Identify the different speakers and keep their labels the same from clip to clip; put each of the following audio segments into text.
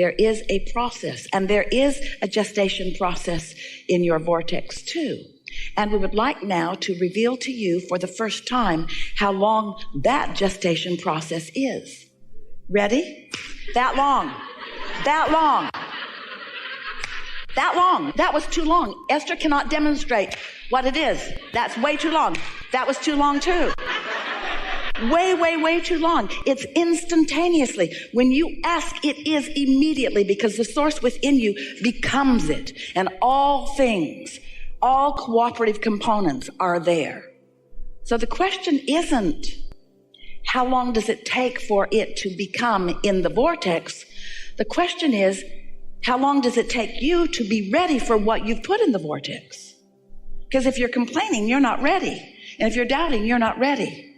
Speaker 1: There is a process, and there is a gestation process in your vortex too. And we would like now to reveal to you for the first time how long that gestation process is. Ready? That long. That long. That long. That was too long. Esther cannot demonstrate what it is. That's way too long. That was too long too. Way, way, way too long. It's instantaneously. When you ask, it is immediately, because the source within you becomes it. And all things, all cooperative components are there. So the question isn't, how long does it take for it to become in the vortex? The question is, how long does it take you to be ready for what you've put in the vortex? Because if you're complaining, you're not ready. And if you're doubting, you're not ready.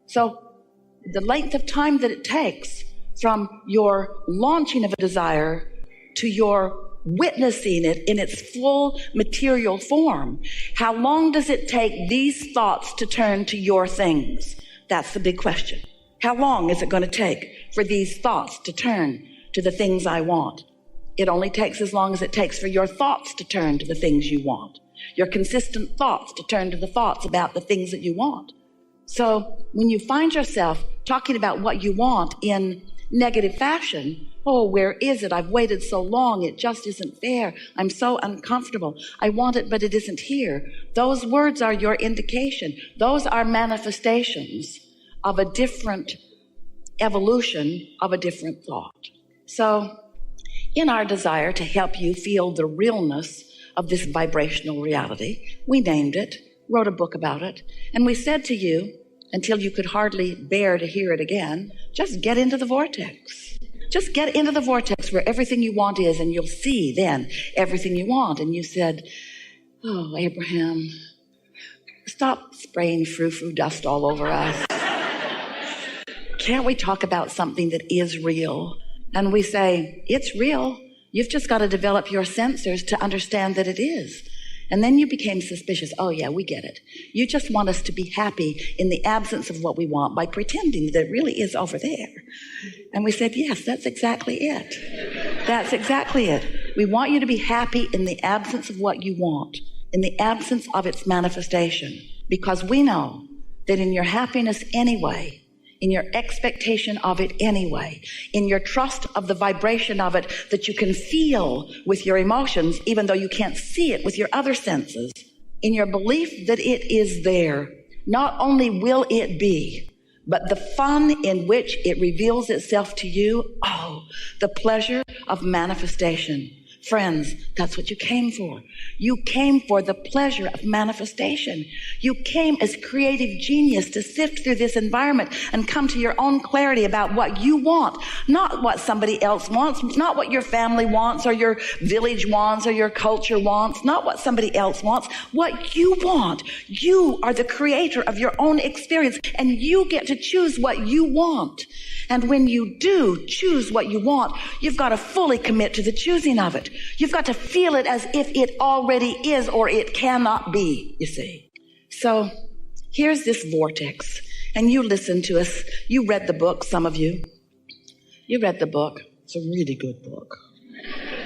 Speaker 1: So the length of time that it takes from your launching of a desire to your witnessing it in its full material form, how long does it take these thoughts to turn to your things? That's the big question. How long is it going to take for these thoughts to turn to the things I want? It only takes as long as it takes for your thoughts to turn to the things you want. Your consistent thoughts to turn to the thoughts about the things that you want. So when you find yourself talking about what you want in negative fashion, oh, where is it? I've waited so long. It just isn't fair. I'm so uncomfortable. I want it, but it isn't here. Those words are your indication. Those are manifestations of a different evolution of a different thought. So in our desire to help you feel the realness of this vibrational reality, we named it, wrote a book about it, and we said to you, until you could hardly bear to hear it again, just get into the vortex. Just get into the vortex where everything you want is, and you'll see then everything you want. And you said, oh, Abraham, stop spraying frou-frou dust all over us. Can't we talk about something that is real? And we say, it's real. You've just got to develop your sensors to understand that it is. And then you became suspicious. Oh, yeah, we get it. You just want us to be happy in the absence of what we want by pretending that it really is over there. And we said, yes, that's exactly it. That's exactly it. We want you to be happy in the absence of what you want, in the absence of its manifestation, because we know that in your happiness anyway, in your expectation of it anyway, in your trust of the vibration of it that you can feel with your emotions, even though you can't see it with your other senses, in your belief that it is there, not only will it be, but the fun in which it reveals itself to you, oh, the pleasure of manifestation. Friends, that's what you came for. You came for the pleasure of manifestation. You came as creative genius to sift through this environment and come to your own clarity about what you want, not what somebody else wants, not what your family wants or your village wants or your culture wants, not what somebody else wants, what you want. You are the creator of your own experience, and you get to choose what you want. And when you do choose what you want, you've got to fully commit to the choosing of it. You've got to feel it as if it already is, or it cannot be, you see. So here's this vortex, and you listen to us. You read the book, some of you. You read the book. It's a really good book.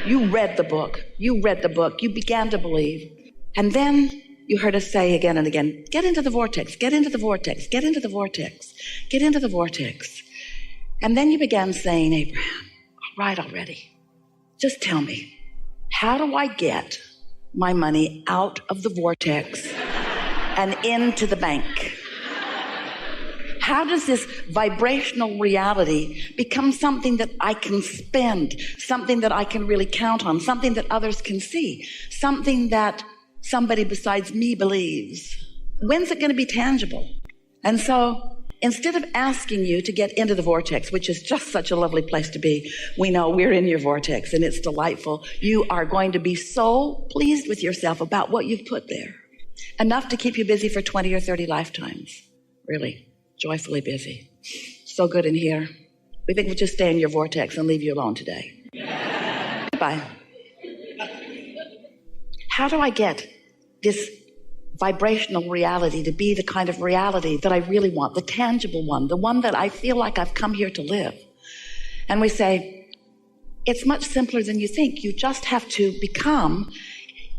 Speaker 1: You read the book. You read the book. You began to believe. And then you heard us say again and again, get into the vortex, get into the vortex, get into the vortex, get into the vortex. And then you began saying, Abraham, all right already. Just tell me, how do I get my money out of the vortex and into the bank? How does this vibrational reality become something that I can spend, something that I can really count on, something that others can see, something that somebody besides me believes? When's it going to be tangible? And so instead of asking you to get into the vortex, which is just such a lovely place to be, we know we're in your vortex and it's delightful. You are going to be so pleased with yourself about what you've put there. Enough to keep you busy for 20 or 30 lifetimes. Really, joyfully busy. So good in here. We think we'll just stay in your vortex and leave you alone today. Goodbye. How do I get this vibrational reality to be the kind of reality that I really want, the tangible one, the one that I feel like I've come here to live? And we say, It's much simpler than you think. You just have to become,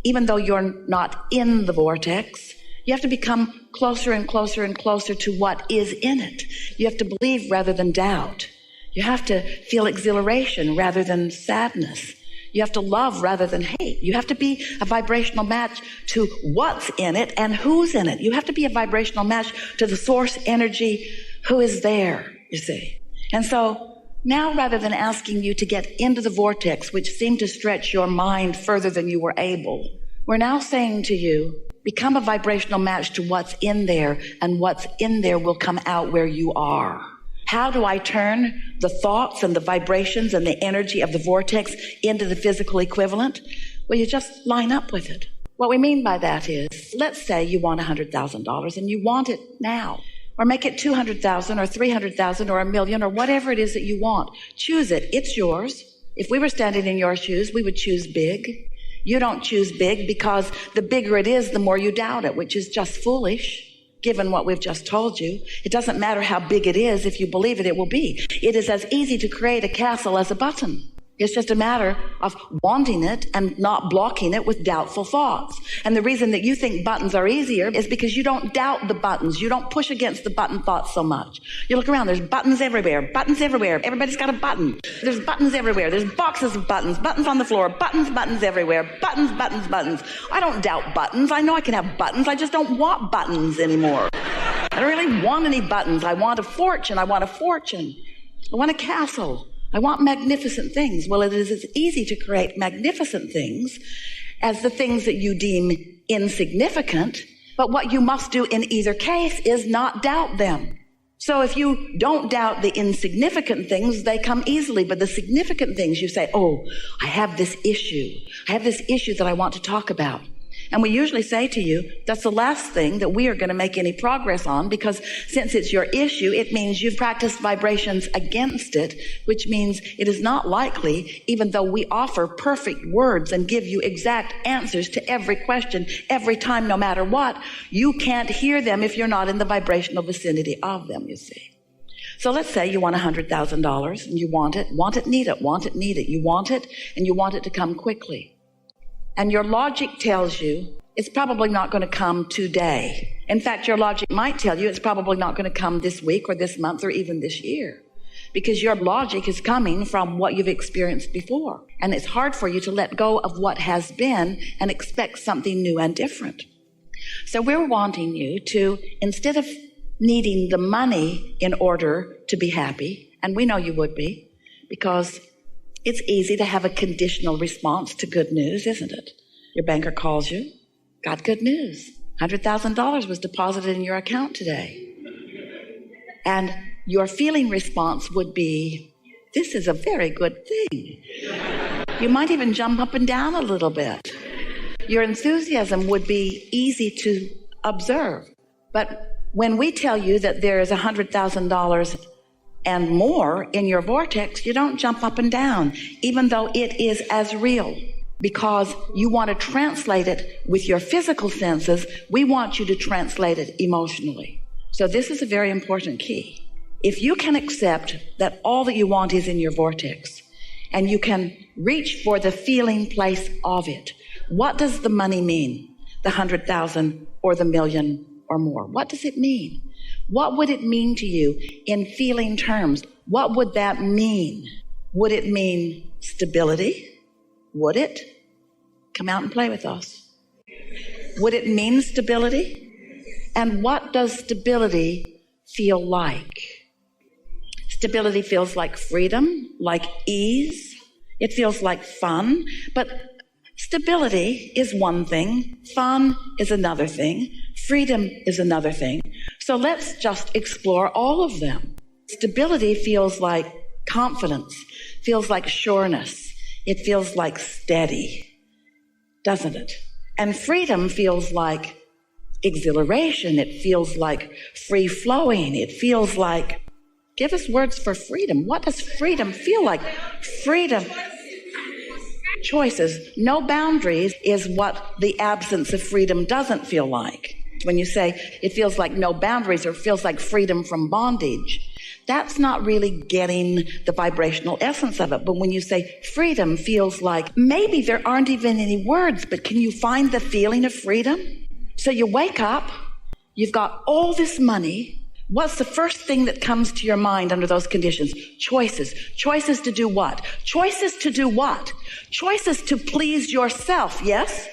Speaker 1: even though you're not in the vortex, you have to become closer and closer and closer to what is in it. You have to believe rather than doubt. You have to feel exhilaration rather than sadness. You have to love rather than hate. You have to be a vibrational match to what's in it and who's in it. You have to be a vibrational match to the source energy who is there, you see. And so now, rather than asking you to get into the vortex, which seemed to stretch your mind further than you were able, we're now saying to you, become a vibrational match to what's in there, and what's in there will come out where you are. How do I turn the thoughts and the vibrations and the energy of the vortex into the physical equivalent? Well, you just line up with it. What we mean by that is, let's say you want $100,000 and you want it now. Or make it 200,000 or 300,000 or $1 million or whatever it is that you want. Choose it. It's yours. If we were standing in your shoes, we would choose big. You don't choose big because the bigger it is, the more you doubt it, which is just foolish. Given what we've just told you, it doesn't matter how big it is. If you believe it, it will be. It is as easy to create a castle as a button. It's just a matter of wanting it and not blocking it with doubtful thoughts. And the reason that you think buttons are easier is because you don't doubt the buttons. You don't push against the button thoughts so much. You look around, there's buttons everywhere, buttons everywhere. Everybody's got a button. There's buttons everywhere. There's boxes of buttons, buttons on the floor, buttons everywhere, buttons. I don't doubt buttons. I know I can have buttons. I just don't want buttons anymore. I don't really want any buttons. I want a fortune. I want a castle. I want magnificent things. Well, it is as easy to create magnificent things as the things that you deem insignificant, but what you must do in either case is not doubt them. So if you don't doubt the insignificant things, they come easily, but the significant things you say, oh, I have this issue that I want to talk about. And we usually say to you, that's the last thing that we are going to make any progress on, because since it's your issue, it means you've practiced vibrations against it, which means it is not likely, even though we offer perfect words and give you exact answers to every question, every time, no matter what, you can't hear them if you're not in the vibrational vicinity of them, you see. So let's say you want $100,000 and you want it, need it. You want it and you want it to come quickly. And your logic tells you it's probably not going to come today. In fact, your logic might tell you it's probably not going to come this week or this month or even this year, because your logic is coming from what you've experienced before. And it's hard for you to let go of what has been and expect something new and different. So we're wanting you to, instead of needing the money in order to be happy, and we know you would be, because it's easy to have a conditional response to good news, isn't it? Your banker calls you, got good news. $100,000 was deposited in your account today. And your feeling response would be, this is a very good thing. You might even jump up and down a little bit. Your enthusiasm would be easy to observe. But when we tell you that there is $100,000 and more in your vortex, you don't jump up and down, even though it is as real, because you want to translate it with your physical senses. We want you to translate it emotionally. So this is a very important key. If you can accept that all that you want is in your vortex, and you can reach for the feeling place of it, what does the money mean? The 100,000 or the million or more? What does it mean? What would it mean to you in feeling terms? What would that mean? Would it mean stability? Would it? Come out and play with us. Would it mean stability? And what does stability feel like? Stability feels like freedom, like ease. It feels like fun, but stability is one thing, fun is another thing, freedom is another thing. So let's just explore all of them. Stability feels like confidence, feels like sureness. It feels like steady, doesn't it? And freedom feels like exhilaration. It feels like free flowing. It feels like, give us words for freedom. What does freedom feel like? Freedom. Choices. No boundaries is what the absence of freedom doesn't feel like. When you say it feels like no boundaries or feels like freedom from bondage, that's not really getting the vibrational essence of it. But when you say freedom feels like, maybe there aren't even any words, but can you find the feeling of freedom? So you wake up, you've got all this money. What's the first thing that comes to your mind under those conditions? Choices. Choices to do what? Choices to do what? Choices to please yourself, yes?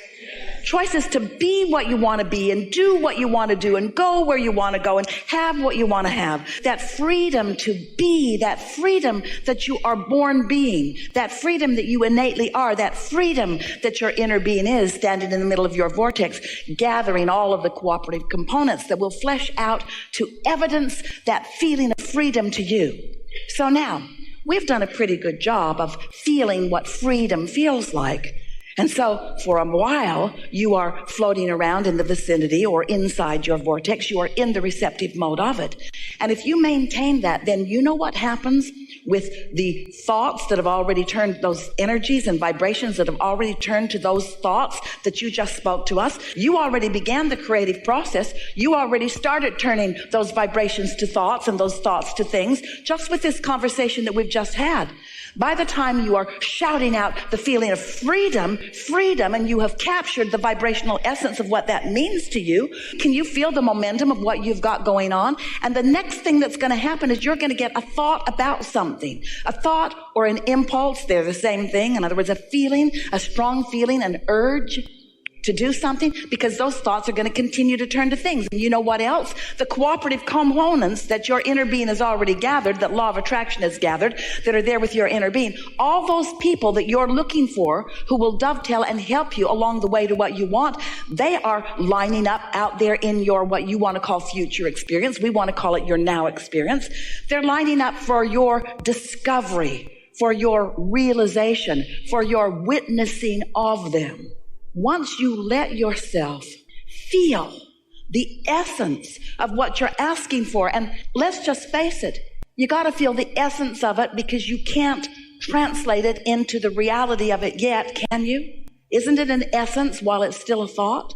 Speaker 1: Choices to be what you want to be and do what you want to do and go where you want to go and have what you want to have. That freedom to be, that freedom that you are born being, that freedom that you innately are, that freedom that your inner being is standing in the middle of your vortex, gathering all of the cooperative components that will flesh out to evidence that feeling of freedom to you. So now, we've done a pretty good job of feeling what freedom feels like. And so for a while, you are floating around in the vicinity or inside your vortex. You are in the receptive mode of it. And if you maintain that, then you know what happens with the thoughts that have already turned, those energies and vibrations that have already turned to those thoughts that you just spoke to us. You already began the creative process. You already started turning those vibrations to thoughts and those thoughts to things just with this conversation that we've just had. By the time you are shouting out the feeling of freedom, and you have captured the vibrational essence of what that means to you, can you feel the momentum of what you've got going on? And the next thing that's going to happen is you're going to get a thought about something. A thought or an impulse, they're the same thing. In other words, a feeling, a strong feeling, an urge to do something, because those thoughts are going to continue to turn to things. And you know what else? The cooperative components that your inner being has already gathered, that law of attraction has gathered, that are there with your inner being. All those people that you're looking for who will dovetail and help you along the way to what you want, they are lining up out there in your, what you want to call future experience. We want to call it your now experience. They're lining up for your discovery, for your realization, for your witnessing of them. Once you let yourself feel the essence of what you're asking for, and let's just face it, you got to feel the essence of it, because you can't translate it into the reality of it yet, can you? Isn't it an essence while it's still a thought?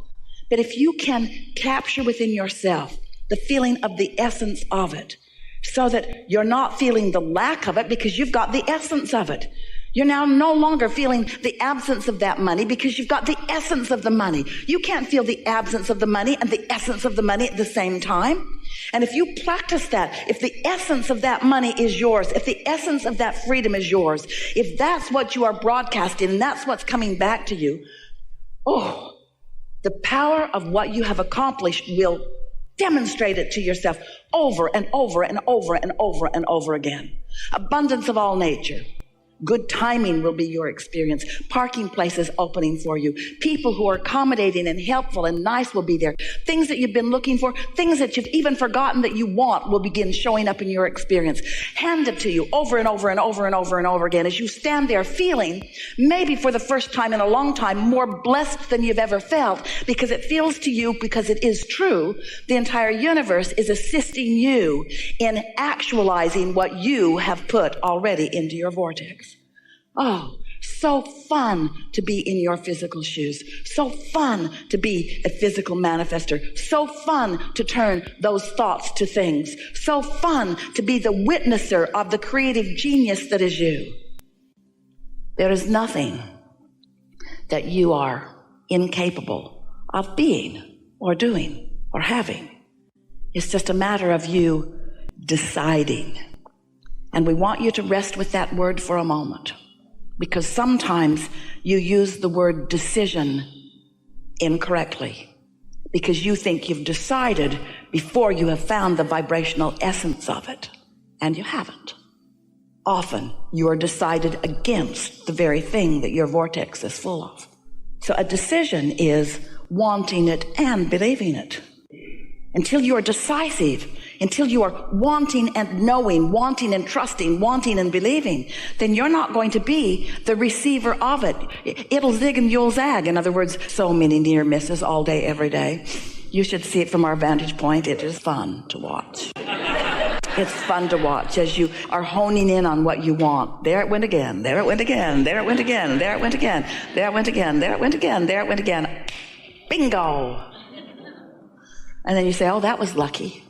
Speaker 1: But if you can capture within yourself the feeling of the essence of it, so that you're not feeling the lack of it because you've got the essence of it. You're now no longer feeling the absence of that money because you've got the essence of the money. You can't feel the absence of the money and the essence of the money at the same time. And if you practice that, if the essence of that money is yours, if the essence of that freedom is yours, if that's what you are broadcasting and that's what's coming back to you, oh, the power of what you have accomplished will demonstrate it to yourself over and over and over and over and over again. Abundance of all nature. Good timing will be your experience. Parking places opening for you. People who are accommodating and helpful and nice will be there. Things that you've been looking for, things that you've even forgotten that you want will begin showing up in your experience. Handed to you over and over and over and over and over again as you stand there feeling, maybe for the first time in a long time, more blessed than you've ever felt, because it feels to you, because it is true, the entire universe is assisting you in actualizing what you have put already into your vortex. Oh, so fun to be in your physical shoes. So fun to be a physical manifester. So fun to turn those thoughts to things. So fun to be the witnesser of the creative genius that is you. There is nothing that you are incapable of being or doing or having. It's just a matter of you deciding. And we want you to rest with that word for a moment. Because sometimes you use the word decision incorrectly, because you think you've decided before you have found the vibrational essence of it, and you haven't. Often you are decided against the very thing that your vortex is full of. So a decision is wanting it and believing it. Until you are decisive, until you are wanting and knowing, wanting and trusting, wanting and believing, then you're not going to be the receiver of it. It'll zig and you'll zag. In other words, so many near misses all day, every day. You should see it from our vantage point. It is fun to watch. It's fun to watch as you are honing in on what you want. There it went again. There it went again. There it went again. There it went again. There it went again. There it went again. There it went again. Bingo. And then you say, oh, that was lucky.